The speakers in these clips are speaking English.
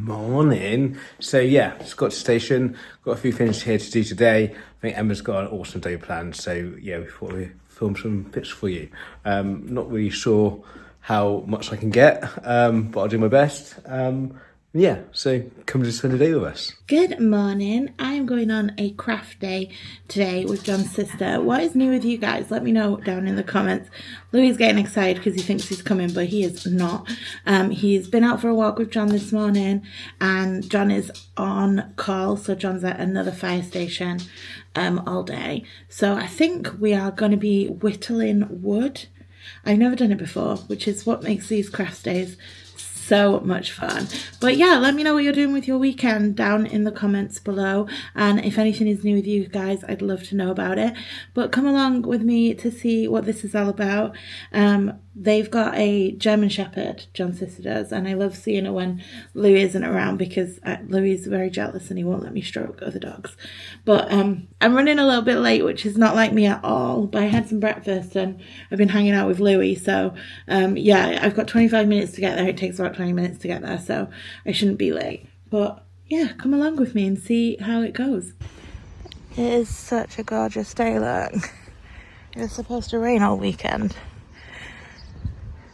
Morning. So yeah, just got to the station, got a few things here to do today. I think Emma's got an awesome day planned, so yeah, we thought we'd film some bits for you. Not really sure how much I can get, but I'll do my best. Yeah, so come to spend the day with us. Good morning. I am going on a craft day today with John's sister. What is new with you guys? Let me know down in the comments. Louis is getting excited because he thinks he's coming, but he is not. He's been out for a walk with John this morning, and John is on call, so John's at another fire station all day. So I think we are going to be whittling wood. I've never done it before, which is what makes these craft days so much fun. But yeah, let me know what you're doing with your weekend down in the comments below, and if anything is new with you guys, I'd love to know about it. But come along with me to see what this is all about. They've got a German Shepherd, John's sister does, and I love seeing her when Louis isn't around because Louis is very jealous and he won't let me stroke other dogs. But I'm running a little bit late, which is not like me at all, but I had some breakfast and I've been hanging out with Louis, so yeah, I've got 25 minutes to get there. It takes about 20 minutes to get there, so I shouldn't be late. But yeah, come along with me and see how it goes. It is such a gorgeous day, look. It was supposed to rain all weekend,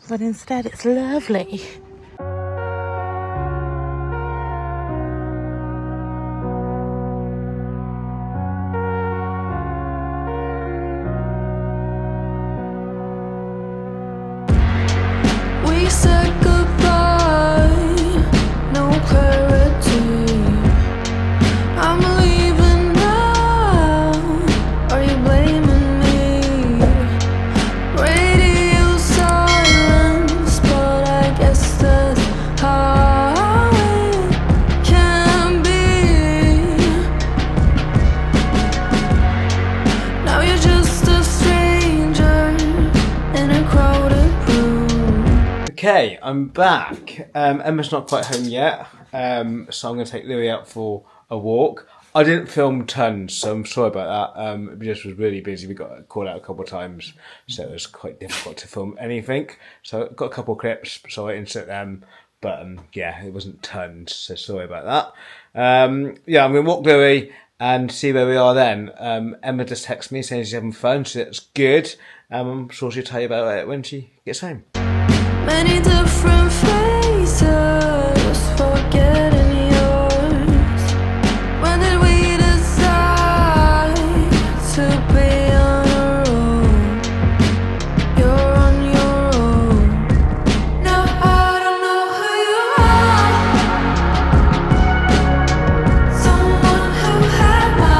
but instead it's lovely. We said goodbye, no clarity. I'm leaving now, are you blaming me? Radio silence, but I guess that's how it can be. Now you're just a stranger in a crowded room. Okay, I'm back. Emma's not quite home yet, so I'm going to take Louis out for a walk. I didn't film tons, so I'm sorry about that. It just was really busy. We got called out a couple of times, so it was quite difficult to film anything. So I got a couple of clips, so I insert them, but yeah, it wasn't tons, so sorry about that. Yeah, I'm going to walk Louis and see where we are then. Emma just texted me saying she's having fun, so that's good. I'm sure she'll tell you about it when she gets home. Many different faces, forgetting yours. When did we decide to be on our own? You're on your own. Now I don't know who you are. Someone who had my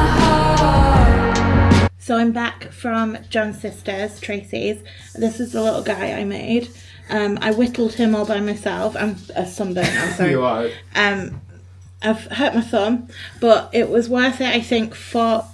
heart. So I'm back from John's sister's, Tracy's. This is the little guy I made. I whittled him all by myself. I'm a sunburn, I'm sorry. You are. I've hurt my thumb, but it was worth it, I think, for...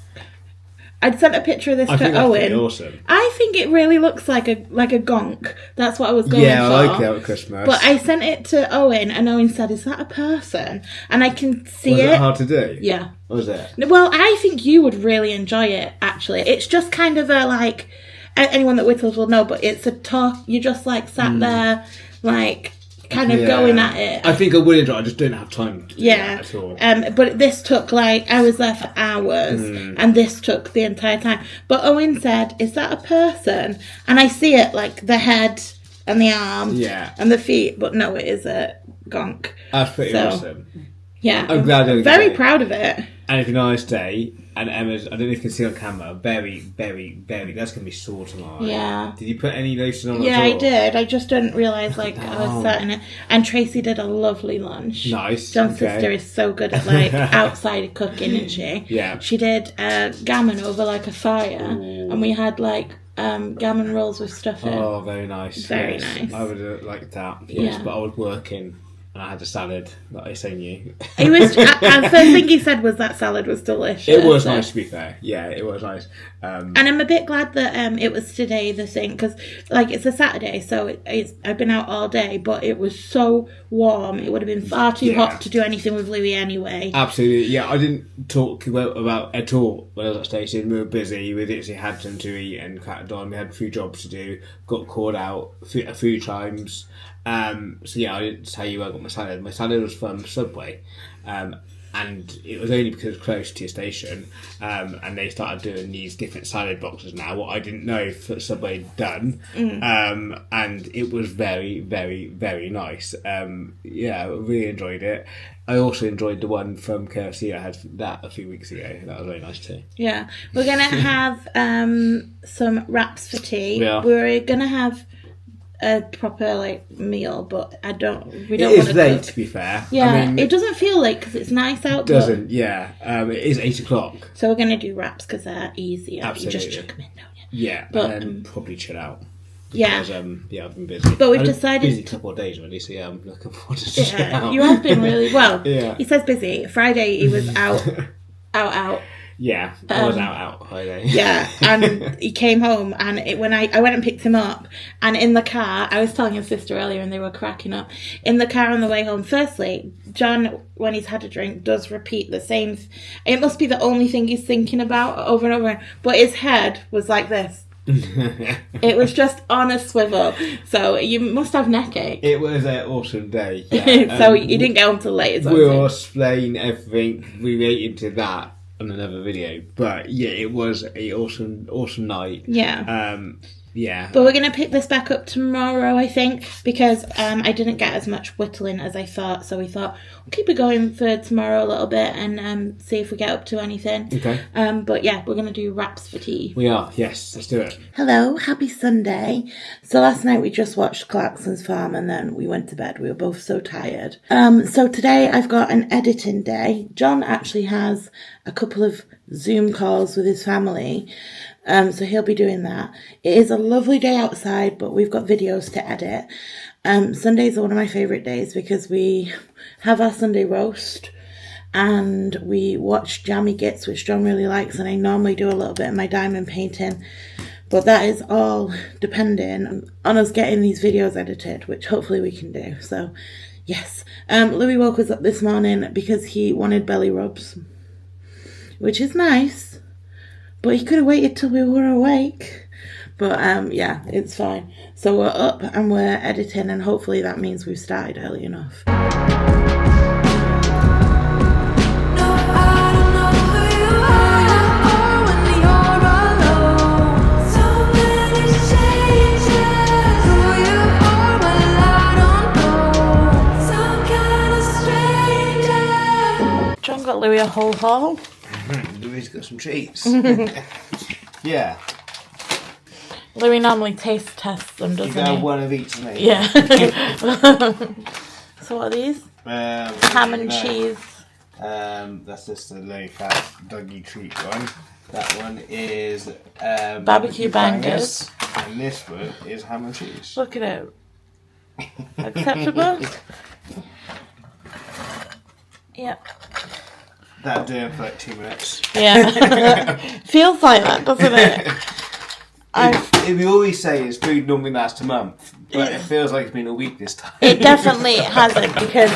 I'd sent a picture of this to Owen. Awesome. I think it really looks like a gonk. That's what I was going for. Yeah, I like that at Christmas. But I sent it to Owen, and Owen said, "Is that a person?" And I can see Was it. it hard to do? Yeah. Was it? Well, I think you would really enjoy it, actually. It's just kind of a, like... Anyone that whittles will know, but it's a talk. You just, like, sat there, like... kind of going at it. I think I would enjoy it, I just didn't have time to do that at all. But this took like, I was there for hours and this took the entire time. But Owen said, "Is that a person?" And I see it, like the head and the arm and the feet, but no, it is a gonk. That's pretty awesome. Yeah, I'm glad I very proud of it. And it's a nice day. And Emma's, I don't know if you can see on camera, very, that's going to be sore tomorrow. Yeah. Did you put any lotion on Yeah, at all? I did. I just didn't realise, like, I was sat in it. And Tracy did a lovely lunch. Nice. John's sister is so good at, like, outside cooking, isn't she? Yeah. She did gammon over, like, a fire. Ooh. And we had, like, gammon rolls with stuff in. Oh, very nice. Very nice. I would have liked that, yes, but I was working. And I had a salad that I say knew. It was. The first thing he said was that salad was delicious. It was nice, to be fair. Yeah, it was nice. And I'm a bit glad that it was today the thing, because like it's a Saturday, so I've been out all day, but it was so warm. It would have been far too hot to do anything with Louis anyway. Absolutely, yeah. I didn't talk about at all when I was at station. We were busy. We literally had something to eat and cracked on. We had a few jobs to do. Got called out a few times. So yeah, I didn't tell you where I got my salad. My salad was from Subway, and it was only because it was close to your station, and they started doing these different salad boxes now, what I didn't know that Subway had done, and it was very, very, very nice. Yeah, I really enjoyed it. I also enjoyed the one from KFC. I had that a few weeks ago. That was very nice too. Yeah, we're gonna have some wraps for tea. Yeah. We're gonna have a proper meal, but we don't It want is to late, cook. to be fair. Yeah, I mean, it doesn't feel late because it's nice out. doesn't. Yeah, it is 8 o'clock. So we're gonna do wraps because they're easier. Absolutely. You just chuck them in, don't you? Yeah, But, and then probably chill out. Yeah. Because, yeah, I've been busy. But we've I've had a decided- busy couple of days already, so yeah, I'm looking forward to chill Yeah, out. you have been really well. Yeah. He says busy. Friday he was out. Yeah, I was out Friday. Yeah, and he came home, and when I went and picked him up, and in the car, I was telling his sister earlier, and they were cracking up. In the car on the way home, firstly, John, when he's had a drink, does repeat the same. It must be the only thing he's thinking about over and over again. But his head was like this. It was just on a swivel. So you must have neck ache. It was an awesome day. Yeah. So you didn't get home till late. Is what I'm We'll saying. explain everything related to that on another video. But yeah, it was an awesome night. Yeah. Yeah. But we're going to pick this back up tomorrow, I think, because I didn't get as much whittling as I thought. So we thought we'll keep it going for tomorrow a little bit and see if we get up to anything. Okay. But yeah, we're going to do wraps for tea. We are. Yes, let's do it. Hello, happy Sunday. So last night we just watched Clarkson's Farm and then we went to bed. We were both so tired. So today I've got an editing day. John actually has a couple of Zoom calls with his family. So he'll be doing that. It is a lovely day outside, but we've got videos to edit. Sundays are one of my favourite days because we have our Sunday roast and we watch Jammy Gits, which John really likes, and I normally do a little bit of my diamond painting. But that is all depending on us getting these videos edited, which hopefully we can do. So, yes. Louis woke us up this morning because he wanted belly rubs, which is nice. But he could have waited till we were awake. But yeah, it's fine. So we're up and we're editing, and hopefully that means we've started early enough. No, I don't know who you are when you're alone. So many changes. Who you are, well, I don't know. Some kind of stranger. John got Louis a whole haul. Louis got some treats. Yeah. Louis normally taste tests them, You doesn't got he? one of each, mate. Yeah. So what are these? Ham and cheese. That's just a low fat doggy treat one. That one is Barbecue bangers. And this one is ham and cheese. Look at it. Acceptable? Yep. That'll do it for like 2 minutes. Yeah. Feels like that, doesn't it? We always say is food normally lasts a month, but it feels like it's been a week this time. It definitely hasn't, because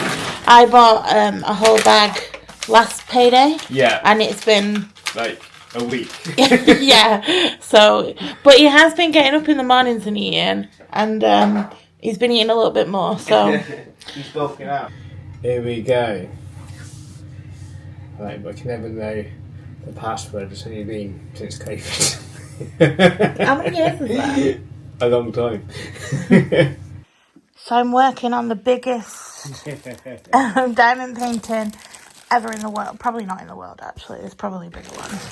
I bought a whole bag last payday. Yeah. And it's been Like a week. yeah. So, but he has been getting up in the mornings and eating, and he's been eating a little bit more. So He's bulking out. Here we go. Right, but I can never know the password. It's only been since COVID. how many years is that? A long time. So I'm working on the biggest diamond painting ever in the world. Probably not in the world, actually. There's probably bigger ones.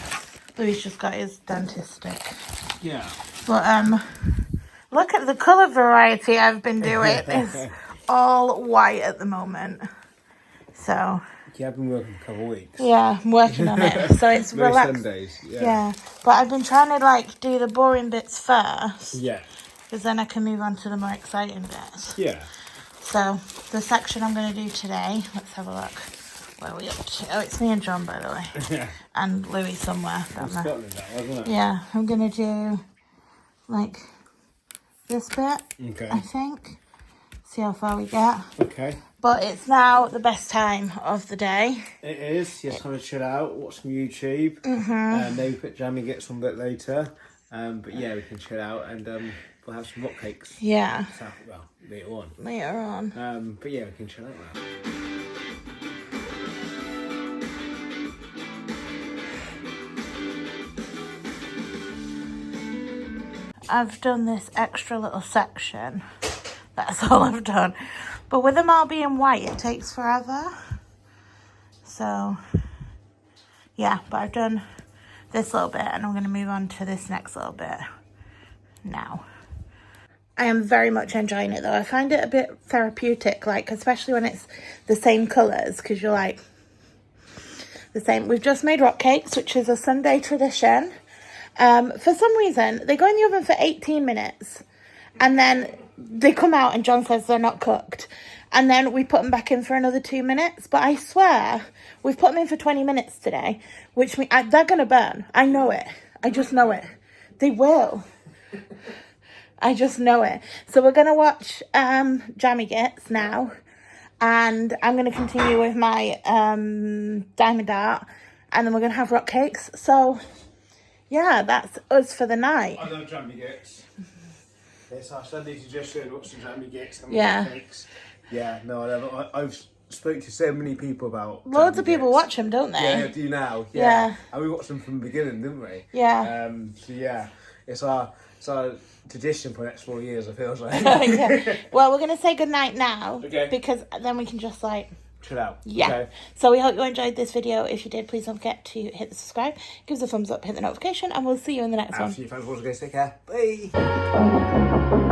Louis just got his dentist stick. Yeah. But look at the colour variety I've been doing. It's all white at the moment. So Yeah, I've been working for a couple of weeks. yeah, I'm working on it. So it's Most relaxed. Sundays. Yeah, but I've been trying to do the boring bits first, Yeah. because then I can move on to the more exciting bits. Yeah. So the section I'm going to do today, let's have a look. Where are we up to? Oh, it's me and John, by the way. Yeah. And Louis somewhere down there. Scotland, that wasn't it? Yeah, I'm going to do this bit, Okay. I think. See how far we get. Okay. But it's now the best time of the day. It is. Yes, time to chill out, watch some YouTube. Maybe put Jammy Gits on a bit later. But yeah, we can chill out and we'll have some hot cakes. Yeah. So, well, later on. Later on. But yeah, we can chill out now. I've done this extra little section. That's all I've done. But with them all being white, it takes forever. So, yeah, but I've done this little bit and I'm going to move on to this next little bit now. I am very much enjoying it though. I find it a bit therapeutic, like, especially when it's the same colours, because you're like, the same. We've just made rock cakes, which is a Sunday tradition. For some reason, they go in the oven for 18 minutes and then they come out and John says they're not cooked. And then we put them back in for another 2 minutes. But I swear, we've put them in for 20 minutes today, which means they're going to burn. I know it. I just know it. They will. I just know it. So we're going to watch Jammy Gits now. And I'm going to continue with my diamond art. And then we're going to have rock cakes. So... yeah, that's us for the night. I love Jammy Gits. It's our Sunday tradition, watch some Jammy Gits and Yeah. cakes. Yeah, no, I love it. I've spoke to so many people about Loads Jammy of people Gits. watch them, don't they? Yeah, do now. Yeah. And we watched them from the beginning, didn't we? Yeah. So yeah, it's our tradition for the next 4 years, I feel like. Yeah. Well, we're going to say goodnight now. Okay. Because then we can just like... chill out. yeah. Okay. So we hope you enjoyed this video. If you did, please don't forget to hit the subscribe, give us a thumbs up, hit the notification, and we'll see you in the next one. After you, thanks for watching, guys. Take care. Bye.